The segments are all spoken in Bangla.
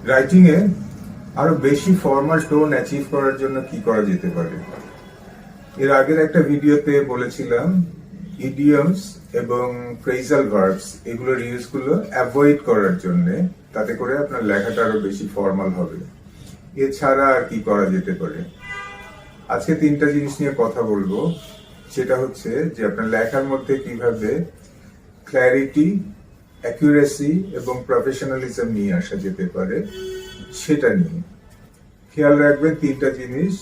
রাইটিং এ আরো বেশি ফর্মাল টোন অ্যাচিভ করার জন্য কি করা যেতে পারে? এর আগের একটা ভিডিওতে বলেছিলাম ইডিয়মস এবং ফ্রেজাল ভার্বস এগুলোর ইউজগুলো অ্যাভয়েড করার জন্য, তাতে করে আপনার লেখাটা আরো বেশি ফর্মাল হবে। এছাড়া আর কি করা যেতে পারে? আজকে তিনটা জিনিস নিয়ে কথা বলবো। সেটা হচ্ছে যে আপনার লেখার মধ্যে কিভাবে ক্ল্যারিটি, অ্যাকুরেসি এবং প্রফেশনালিজম নিয়ে আসা যেতে পারে সেটা নিয়ে খেয়াল রাখবেন। তিনটা জিনিস: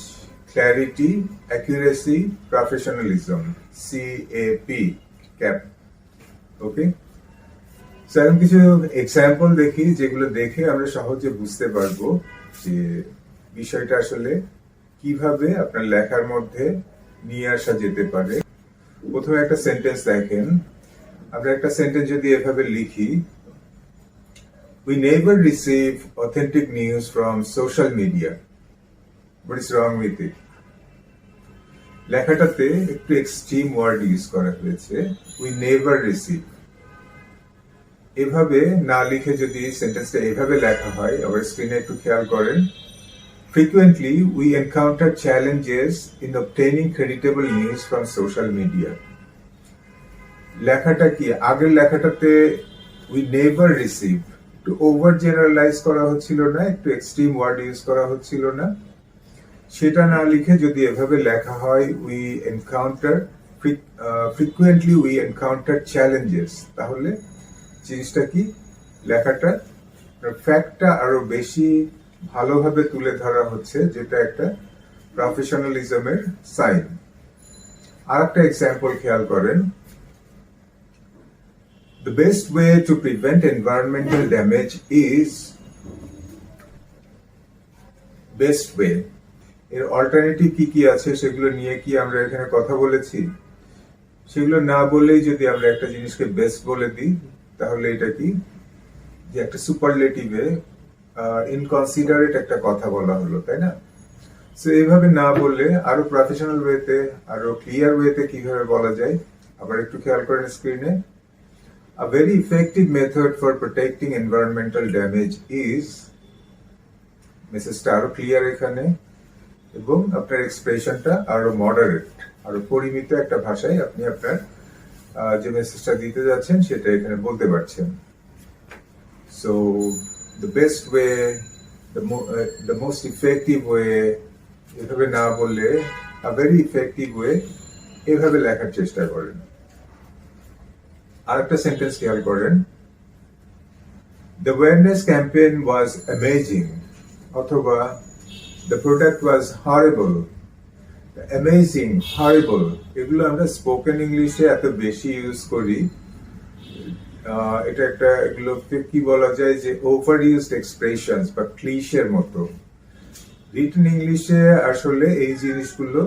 clarity, accuracy, professionalism, CAP, cap. Okay, এখন কিছু এক্সাম্পল দেখি, যেগুলো দেখে আমরা সহজে বুঝতে পারবো যে বিষয়টা আসলে কিভাবে আপনার লেখার মধ্যে নিয়ে আসা যেতে পারে। প্রথমে একটা সেন্টেন্স দেখেন। আমরা একটা সেন্টেন্স যদি এভাবে লিখি, we never receive authentic news from social media. What is wrong with it? লেখাটাতে একটু এক্সট্রিম ওয়ার্ড ইউজ করা হয়েছে, we never receive। এভাবে না লিখে যদি সেন্টেন্সটা এভাবে লেখা হয়, আবার স্ক্রিনে একটু খেয়াল করেন, frequently we encounter challenges in obtaining creditable news from social media। লেখাটা কি, আগের লেখাটাতে we never receive, একটু ওভার জেনারেলাইজ করা হচ্ছিল না, একটু এক্সট্রিম ওয়ার্ড ইউজ করা হচ্ছিল না? সেটা না লিখে যদি এভাবে লেখা হয়, we encounter frequently we encounter challenges, তাহলে জিনিসটা কি, লেখাটা ফ্যাক্টটা আরো বেশি ভালোভাবে তুলে ধরা হচ্ছে, যেটা একটা প্রফেশনালিজমের সাইন। আর একটা এক্সাম্পল খেয়াল করেন, the best way to prevent environmental damage is best way। এর অল্টারনেটিভ কি কি আছে সেগুলো নিয়ে কি আমরা এখানে কথা বলেছি? সেগুলো না বলেই যদি আমরা একটা জিনিসকে বেস্ট বলে দিই, তাহলে এটা কি, যে একটা সুপারলেটিভে ইনকনসিডারেট একটা কথা বলা হলো, তাই না? সো এইভাবে না বললে আরো প্রফেশনাল ওয়েতে, আরো ক্লিয়ার ওয়েতে কিভাবে বলা যায়, আবার একটু খেয়াল করেন স্ক্রিনে। A very effective method for protecting environmental damage is, মেসেজটা আরো ক্লিয়ার এখানে, এবং আপনার এক্সপ্রেশনটা আরো মডারেট, আরো পরিমিত একটা ভাষায় আপনি আপনার যে মেসেজটা দিতে যাচ্ছেন সেটা এখানে বলতে পারছেন। So the best way, the most effective way, এভাবে না বললে a very effective way, এভাবে লেখার চেষ্টা করেন। আরেকটা সেন্টেন্স খেয়াল করেন, the awareness campaign was amazing, অথবা the product was horrible। Amazing, horrible, এগুলো আমরা স্পোকেন ইংলিশে এত বেশি ইউজ করি, এটা একটা, এগুলোকে কি বলা যায়, যে ওভার ইউজড এক্সপ্রেশনস বা ক্লিশের মতো। রিটেন ইংলিশে আসলে এই জিনিসগুলো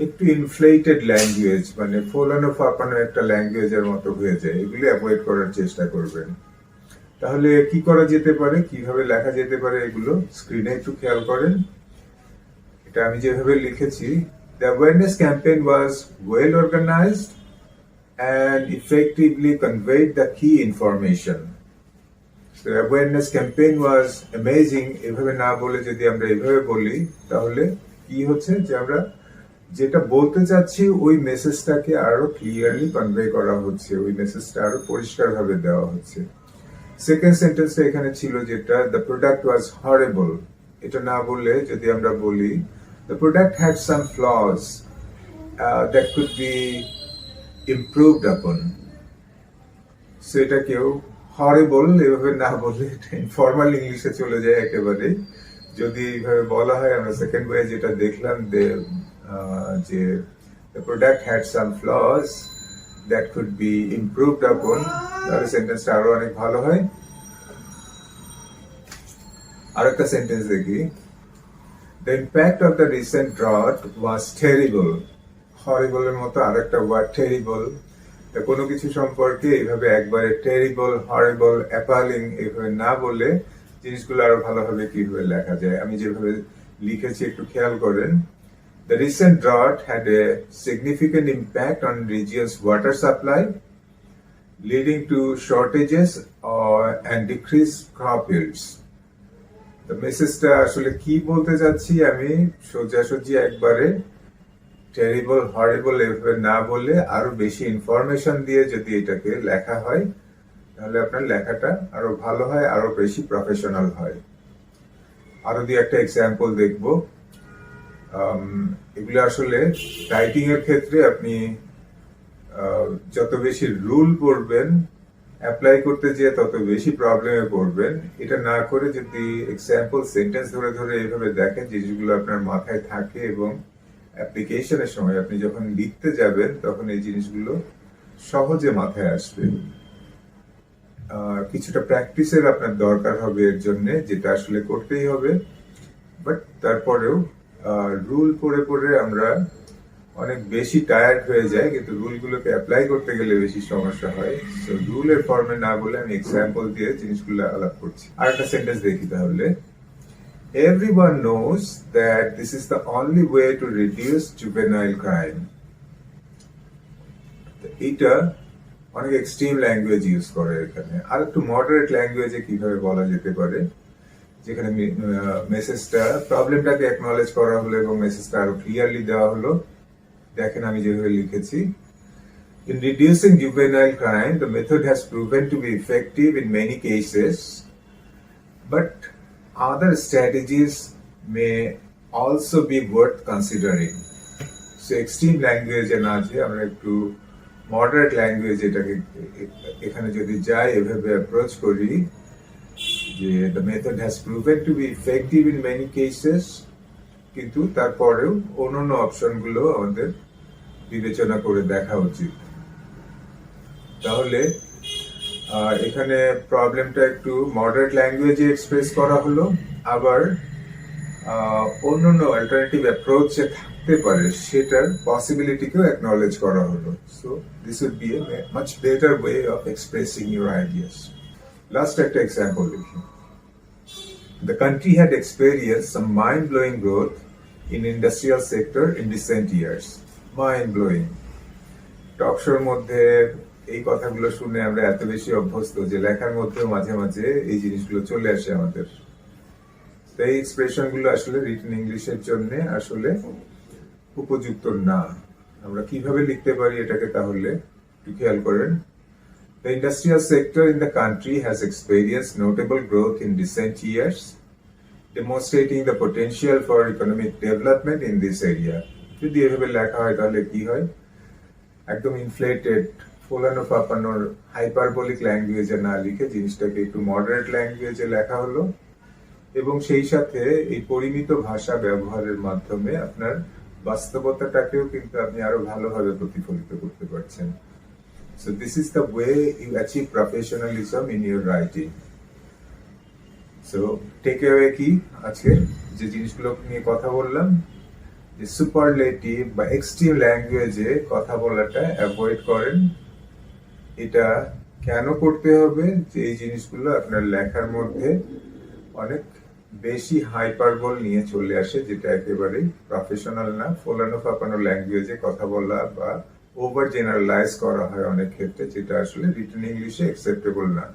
একটু ইনফ্লেটেড ল্যাঙ্গুয়েজ, মানে ফোলানো ফাঁপানো একটা ল্যাঙ্গুয়েজের মতো হয়ে যায়। এগুলো অ্যাভয়েড করার চেষ্টা করবেন। তাহলে কি করা যেতে পারে, কিভাবে লেখা যেতে পারে, এগুলো স্ক্রিনে একটু খেয়াল করেন। এটা আমি যেভাবে লিখেছি, the awareness campaign was well organized and effectively conveyed the key information. So the awareness campaign was amazing, এভাবে না বলে যদি আমরা এভাবে বলি, তাহলে কি হচ্ছে, যে আমরা যেটা বলতে চাচ্ছি ওই মেসেজটাকে আরো ক্লিয়ারলি কনভে করা হচ্ছে, ওই মেসেজটা আরো পরিষ্কারভাবে দেওয়া হচ্ছে। সেকেন্ড সেন্টেন্সটা এখানে ছিল যেটা, the product was horrible, এটা না বললে যদি আমরা বলি, the product had some flaws that could be improved upon। So এটা কেউ হরিবল এভাবে না বললে ইনফর্মাল ইংলিশে চলে যায় একেবারে। যদি এইভাবে বলা হয়, আমরা সেকেন্ড ওয়ে যেটা দেখলাম, যে the product had some flaws that could be improved upon, তাহলে সেন্টেন্সটা আরো অনেক ভালো হয়। আরেকটা সেন্টেন্স দেখি, the impact of the recent drought was terrible। হরিবল এর মতো আরেকটা ওয়ার্ড, টেরিবল। কোনো কিছু সম্পর্কে এইভাবে একবারে টেরিবল, হরিবল, অ্যাপালিং এইভাবে না বলে জিনিসগুলো আরো ভালোভাবে কিভাবে লেখা যায়, আমি যেভাবে লিখেছি একটু খেয়াল করেন। The recent drought had a significant impact on region's water supply, leading to shortages and decreased crop yields। তো মেসেজটা আসলে কি বলতে চাচ্ছি আমি সোজাসুজি একবারে টেরিবল হরিবল এভাবে না বলে আরো বেশি ইনফরমেশন দিয়ে যদি এটাকে লেখা হয় তাহলে আপনার লেখাটা আরো ভালো হয়, আরো বেশি প্রফেশনাল হয়। আরো দিয়ে একটা এক্সাম্পল দেখব। এগুলো আসলে রাইটিং এর ক্ষেত্রে আপনি যত বেশি রুল পড়বেন, অ্যাপ্লাই করতে যেয়ে তত বেশি প্রবলেমে পড়বেন। এটা না করে যদি এক্সাম্পল সেন্টেন্স ধরে ধরে এইভাবে দেখেন যে যেগুলো আপনার মাথায় থাকে এবং অ্যাপ্লিকেশনের সময় আপনি যখন লিখতে যাবেন তখন এই জিনিসগুলো সহজে মাথায় আসবে। কিছুটা প্র্যাকটিসের আপনার দরকার হবে এর জন্য, যেটা আসলে করতেই হবে। বাট তারপরেও রুল পড়ে পড়ে আমরা অনেক বেশি টায়ার্ড হয়ে যায়, কিন্তু রুলগুলোকে অ্যাপ্লাই করতে গেলে বেশি সমস্যা হয়। সো রুলের ফর্মে না বলে আমি এক্সাম্পল দিয়ে জিনিসগুলো আলাপ করছি। আর একটা সেন্টেন্স দেখি তাহলে। Everyone knows that this is the only way to reduce juvenile crime. এটা অনেক এক্সট্রিম ল্যাঙ্গুয়েজ ইউজ করে এখানে। আর একটু মডারেট ল্যাঙ্গুয়েজে কিভাবে বলা যেতে পারে, যেখানে মেসেজটা প্রবলেমটাকে অ্যাকনলেজ করা হলো এবং মেসেজটা আরো ক্লিয়ারলি দেওয়া হলো। দেখেন আমি যেভাবে লিখেছি, In reducing juvenile crime, the method has proven to be effective in many cases, but other strategies may also be worth considering. So extreme language না যে আমরা একটু মডারেট ল্যাঙ্গুয়েজ এটাকে এখানে যদি যাই এভাবে অ্যাপ্রোচ করি যে the method has proven to be effective in many cases, কিন্তু তারপরেও অন্যান্য অপশনগুলো আমাদের বিবেচনা করে দেখা উচিত। তাহলে এখানে প্রবলেমটা একটু মডারেট ল্যাঙ্গুয়েজে এক্সপ্রেস করা হলো, আবার অন্যান্য অল্টারনেটিভ অ্যাপ্রোচ যে থাকতে পারে সেটার পসিবিলিটিকেও অ্যাকনলেজ করা হলো। So this would be a much better way of expressing your ideas. Last একটা এক্সাম্পল দেখি। The country had experienced some mind-blowing growth in industrial sector in recent years. Mind-blowing. টকশোর মধ্যে এই কথাগুলো শুনে আমরা এত বেশি অভ্যস্ত যে লেখার মধ্যেও মাঝে মাঝে এই জিনিসগুলো চলে আসে আমাদের। এই এক্সপ্রেশন গুলো আসলে রিটেন ইংলিশের জন্য আসলে উপযুক্ত না। আমরা কিভাবে লিখতে পারি এটাকে তাহলে একটু খেয়াল করেন। The industrial sector in the country has experienced notable growth in recent years, demonstrating the potential for economic development in this area. যদি এভাবে লেখা হয় তাহলে কি হয়, একদম ইনফ্লেটেড ফোলানো ফাপানোর হাইপারবোলিক ল্যাঙ্গুয়েজে না লিখে জিনিসটাকে একটু মডারেট ল্যাঙ্গুয়েজে লেখা হলো, এবং সেই সাথে এই পরিমিত ভাষা ব্যবহারের মাধ্যমে আপনার বাস্তবতাটাকেও কিন্তু আপনি আরো ভালোভাবে প্রতিফলিত করতে পারছেন। So this is the way you achieve professionalism in your writing. So take away কি আজকে যে জিনিসগুলো নিয়ে কথা বললাম, যে সুপারলেটিভ বা এক্সট্রিম ল্যাঙ্গুয়েজে কথা বলাটা অ্যাভয়েড করেন। এটা কেন করতে হবে, যে এই জিনিসগুলো আপনার লেখার মধ্যে অনেক বেশি হাইপারবোল নিয়ে চলে আসে, যেটা একেবারেই প্রফেশনাল না। ফোলানো ফাপানো ল্যাঙ্গুয়েজে কথা বলা বা ওভার জেনারেলাইজ করা হয় অনেক ক্ষেত্রে, যেটা আসলে রিটেন ইংলিশে অ্যাকসেপ্টেবল না।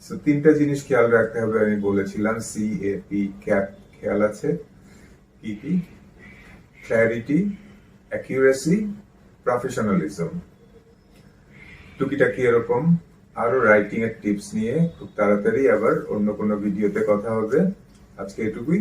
সো তিনটা জিনিস খেয়াল রাখতে হবে, আমি বলেছিলাম CAP ক্যাপ খেয়াল আছে কি কি? Clarity, accuracy, professionalism. টুকিটাকি এরকম আরো রাইটিং এর টিপস নিয়ে খুব তাড়াতাড়ি আবার অন্য কোনো ভিডিওতে কথা হবে। আজকে এটুকুই।